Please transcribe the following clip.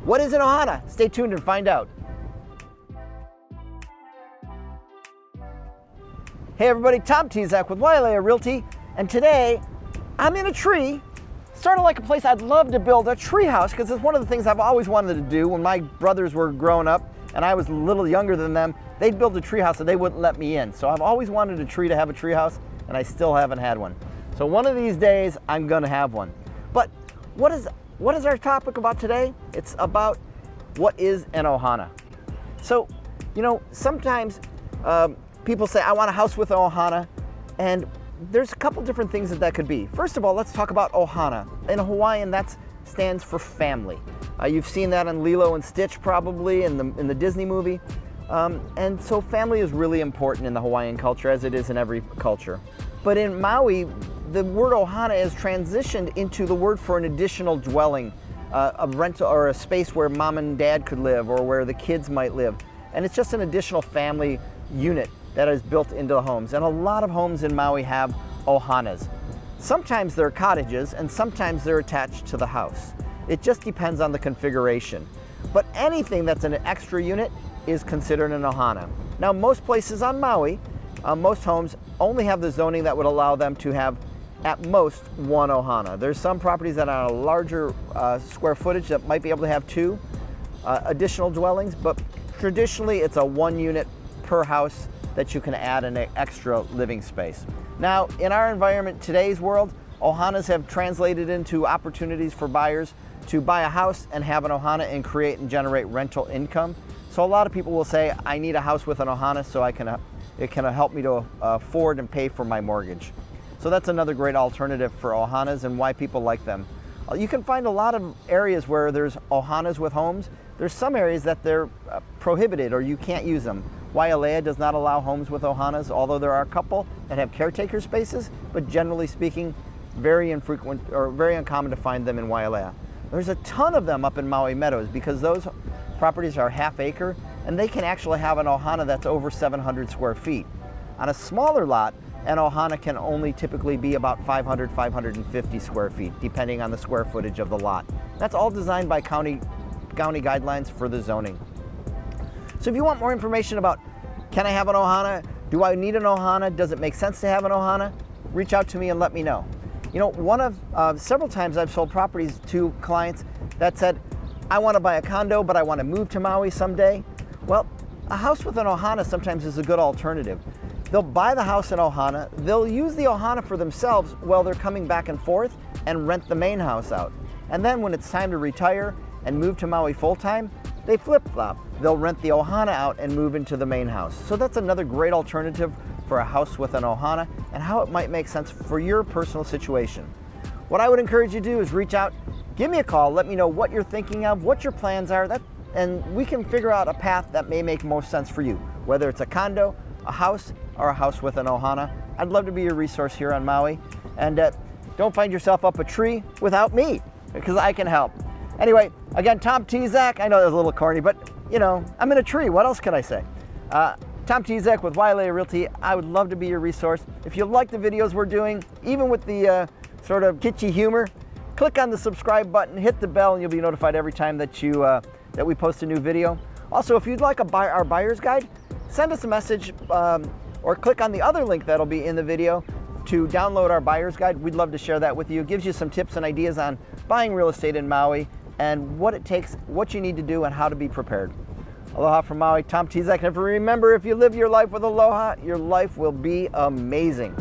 What is an Ohana? Stay tuned and find out. Hey everybody, Tom Tezak with Wailea Realty, and today I'm in a tree, sort of like a place I'd love to build a tree house, because it's one of the things I've always wanted to do. When my brothers were growing up and I was a little younger than them, they'd build a tree house and they wouldn't let me in. So I've always wanted a tree to have a tree house, and I still haven't had one. So one of these days I'm gonna have one. But what is our topic about today? It's about what is an Ohana. So, you know, sometimes people say, I want a house with an Ohana, and there's a couple different things that could be. First of all, let's talk about Ohana. In Hawaiian, that stands for family. You've seen that on Lilo and Stitch probably in the Disney movie. And so family is really important in the Hawaiian culture, as it is in every culture. But in Maui, the word Ohana is transitioned into the word for an additional dwelling, a rental or a space where mom and dad could live or where the kids might live. And it's just an additional family unit that is built into the homes. And a lot of homes in Maui have Ohanas. Sometimes they're cottages and sometimes they're attached to the house. It just depends on the configuration. But anything that's an extra unit is considered an Ohana. Now most places on Maui, most homes only have the zoning that would allow them to have at most one Ohana. There's some properties that are on a larger square footage that might be able to have two additional dwellings, but traditionally it's a one unit per house that you can add an extra living space. Now, in our environment, today's world, Ohanas have translated into opportunities for buyers to buy a house and have an Ohana and create and generate rental income. So a lot of people will say, I need a house with an Ohana so it can help me to afford and pay for my mortgage. So that's another great alternative for Ohanas and why people like them. You can find a lot of areas where there's Ohanas with homes. There's some areas that they're prohibited or you can't use them. Wailea does not allow homes with Ohanas, although there are a couple that have caretaker spaces, but generally speaking, very infrequent or very uncommon to find them in Wailea. There's a ton of them up in Maui Meadows because those properties are half acre and they can actually have an Ohana that's over 700 square feet. On a smaller lot, an Ohana can only typically be about 500, 550 square feet, depending on the square footage of the lot. That's all designed by county guidelines for the zoning. So if you want more information about, can I have an Ohana? Do I need an Ohana? Does it make sense to have an Ohana? Reach out to me and let me know. You know, several times I've sold properties to clients that said, I want to buy a condo, but I want to move to Maui someday. Well, a house with an Ohana sometimes is a good alternative. They'll buy the house in Ohana, they'll use the Ohana for themselves while they're coming back and forth and rent the main house out. And then when it's time to retire and move to Maui full-time, they flip-flop. They'll rent the Ohana out and move into the main house. So that's another great alternative for a house with an Ohana and how it might make sense for your personal situation. What I would encourage you to do is reach out, give me a call, let me know what you're thinking of, what your plans are, and we can figure out a path that may make most sense for you, whether it's a condo, a house, or a house with an Ohana. I'd love to be your resource here on Maui. And don't find yourself up a tree without me, because I can help. Anyway, again, Tom Tezak. I know that was a little corny, but you know, I'm in a tree. What else can I say? Tom Tezak with Wailea Realty. I would love to be your resource. If you like the videos we're doing, even with the sort of kitschy humor, click on the subscribe button, hit the bell, and you'll be notified every time that we post a new video. Also, if you'd like our buyer's guide, send us a message or click on the other link that'll be in the video to download our buyer's guide. We'd love to share that with you. It gives you some tips and ideas on buying real estate in Maui and what it takes, what you need to do, and how to be prepared. Aloha from Maui, Tom Tezak. And remember, if you live your life with aloha, your life will be amazing.